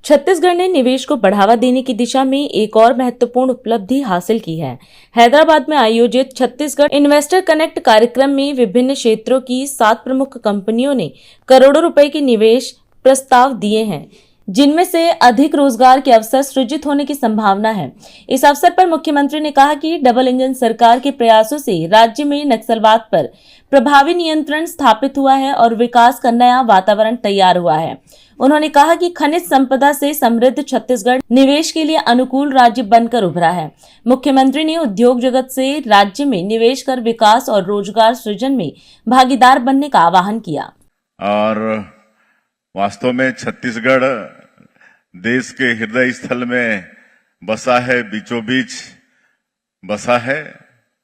छत्तीसगढ़ ने निवेश को बढ़ावा देने की दिशा में एक और महत्वपूर्ण उपलब्धि हासिल की है। हैदराबाद में आयोजित छत्तीसगढ़ इन्वेस्टर कनेक्ट कार्यक्रम में विभिन्न क्षेत्रों की 7 प्रमुख कंपनियों ने करोड़ों रुपए के निवेश प्रस्ताव दिए हैं, जिनमें से अधिक रोजगार के अवसर सृजित होने की संभावना है। इस अवसर पर मुख्यमंत्री ने कहा कि डबल इंजन सरकार के प्रयासों से राज्य में नक्सलवाद पर प्रभावी नियंत्रण स्थापित हुआ है और विकास का नया वातावरण तैयार हुआ है। उन्होंने कहा कि खनिज संपदा से समृद्ध छत्तीसगढ़ निवेश के लिए अनुकूल राज्य बनकर उभरा है। मुख्यमंत्री ने उद्योग जगत से राज्य में निवेश कर विकास और रोजगार सृजन में भागीदार बनने का आह्वान किया। और वास्तव में छत्तीसगढ़ देश के हृदय स्थल में बसा है, बीचों बीच बसा है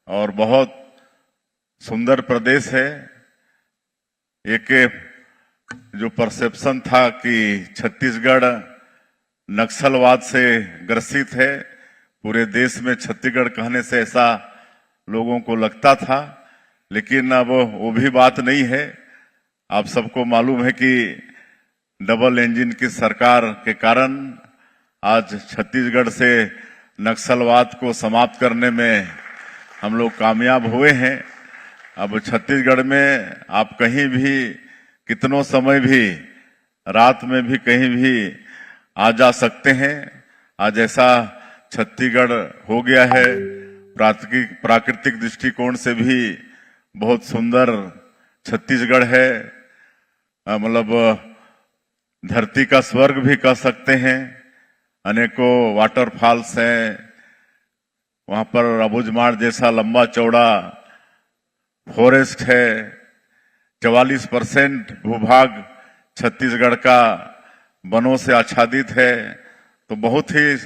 और बहुत सुंदर प्रदेश है। एक जो परसेप्शन था कि छत्तीसगढ़ नक्सलवाद से ग्रसित है, पूरे देश में छत्तीसगढ़ कहने से ऐसा लोगों को लगता था, लेकिन अब वो भी बात नहीं है। आप सबको मालूम है कि डबल इंजन की सरकार के कारण आज छत्तीसगढ़ से नक्सलवाद को समाप्त करने में हम लोग कामयाब हुए हैं। अब छत्तीसगढ़ में आप कहीं भी कितनों समय भी रात में भी कहीं भी आ जा सकते हैं। आज ऐसा छत्तीसगढ़ हो गया है, प्राकृतिक दृष्टिकोण से भी बहुत सुंदर छत्तीसगढ़ है। मतलब धरती का स्वर्ग भी कह सकते हैं। अनेकों वाटरफॉल्स हैं वहां पर, अबूझमाड़ जैसा लंबा चौड़ा फॉरेस्ट है। 44% भूभाग छत्तीसगढ़ का वनों से आच्छादित है, तो बहुत ही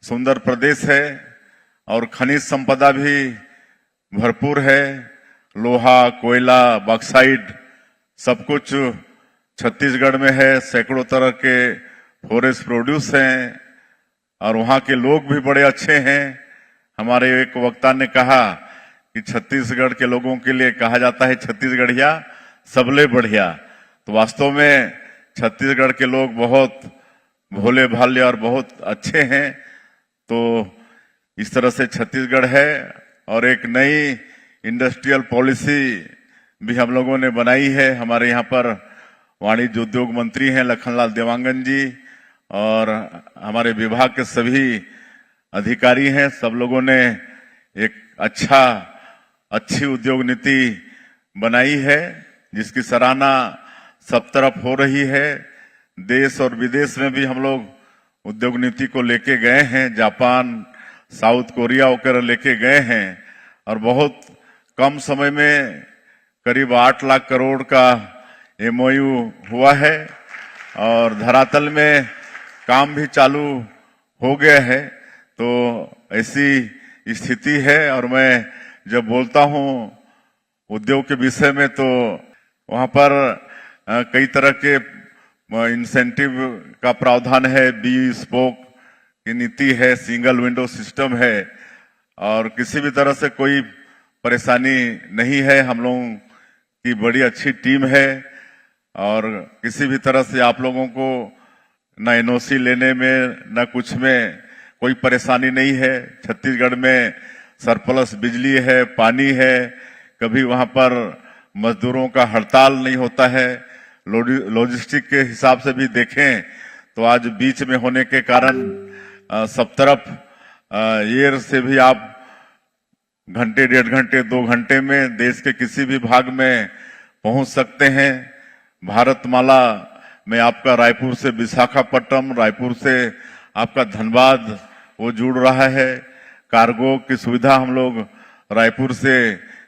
सुंदर प्रदेश है। और खनिज संपदा भी भरपूर है, लोहा, कोयला, बॉक्साइट सब कुछ छत्तीसगढ़ में है। सैकड़ों तरह के फॉरेस्ट प्रोड्यूस हैं और वहां के लोग भी बड़े अच्छे हैं। हमारे एक वक्ता ने कहा कि छत्तीसगढ़ के लोगों के लिए कहा जाता है छत्तीसगढ़िया सबले बढ़िया। तो वास्तव में छत्तीसगढ़ के लोग बहुत भोले भाले और बहुत अच्छे हैं। तो इस तरह से छत्तीसगढ़ है। और एक नई इंडस्ट्रियल पॉलिसी भी हम लोगों ने बनाई है। हमारे यहाँ पर वाणिज्य उद्योग मंत्री हैं लखनलाल देवांगन जी, और हमारे विभाग के सभी अधिकारी हैं। सब लोगों ने एक अच्छी उद्योग नीति बनाई है, जिसकी सराहना सब तरफ हो रही है। देश और विदेश में भी हम लोग उद्योग नीति को लेके गए हैं, जापान, साउथ कोरिया वगैरह लेके गए हैं। और बहुत कम समय में करीब 8 लाख करोड़ का MOU हुआ है और धरातल में काम भी चालू हो गया है। तो ऐसी स्थिति है। और मैं जब बोलता हूं उद्योग के विषय में, तो वहां पर कई तरह के इंसेंटिव का प्रावधान है, बी स्पोक की नीति है, सिंगल विंडो सिस्टम है, और किसी भी तरह से कोई परेशानी नहीं है। हम लोगों की बड़ी अच्छी टीम है और किसी भी तरह से आप लोगों को न NOC लेने में न कुछ में कोई परेशानी नहीं है। छत्तीसगढ़ में सरप्लस बिजली है, पानी है, कभी वहां पर मजदूरों का हड़ताल नहीं होता है। लॉजिस्टिक के हिसाब से भी देखें तो आज बीच में होने के कारण सब तरफ एयर से भी आप घंटे, 1.5 घंटे, 2 घंटे में देश के किसी भी भाग में पहुंच सकते हैं। भारतमाला में आपका रायपुर से विशाखापट्टनम, रायपुर से आपका धनबाद वो जुड़ रहा है। कार्गो की सुविधा हम लोग रायपुर से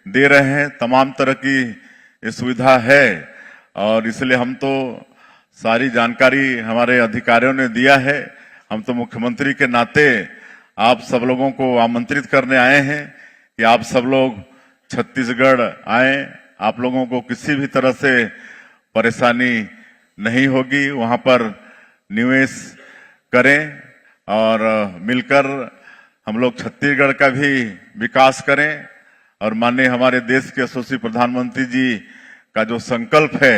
दे रहे हैं। तमाम तरह की ये सुविधा है और इसलिए हम तो सारी जानकारी हमारे अधिकारियों ने दिया है। हम तो मुख्यमंत्री के नाते आप सब लोगों को आमंत्रित करने आए हैं कि आप सब लोग छत्तीसगढ़ आए। आप लोगों को किसी भी तरह से परेशानी नहीं होगी। वहां पर निवेश करें और मिलकर हम लोग छत्तीसगढ़ का भी विकास करें। और माननीय हमारे देश के यशस्वी प्रधानमंत्री जी का जो संकल्प है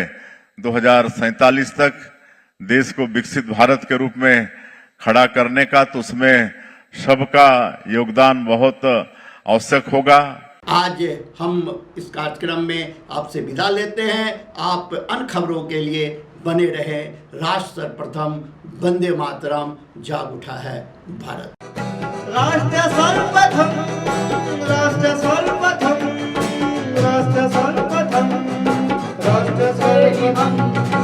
2047 तक देश को विकसित भारत के रूप में खड़ा करने का, तो उसमें सबका योगदान बहुत आवश्यक होगा। आज हम इस कार्यक्रम में आपसे विदा लेते हैं। आप अन्य खबरों के लिए बने रहे। राष्ट्र सर्वप्रथम, वंदे मातरम, जाग उठा है भारत। राष्ट्र सर्वप्रथम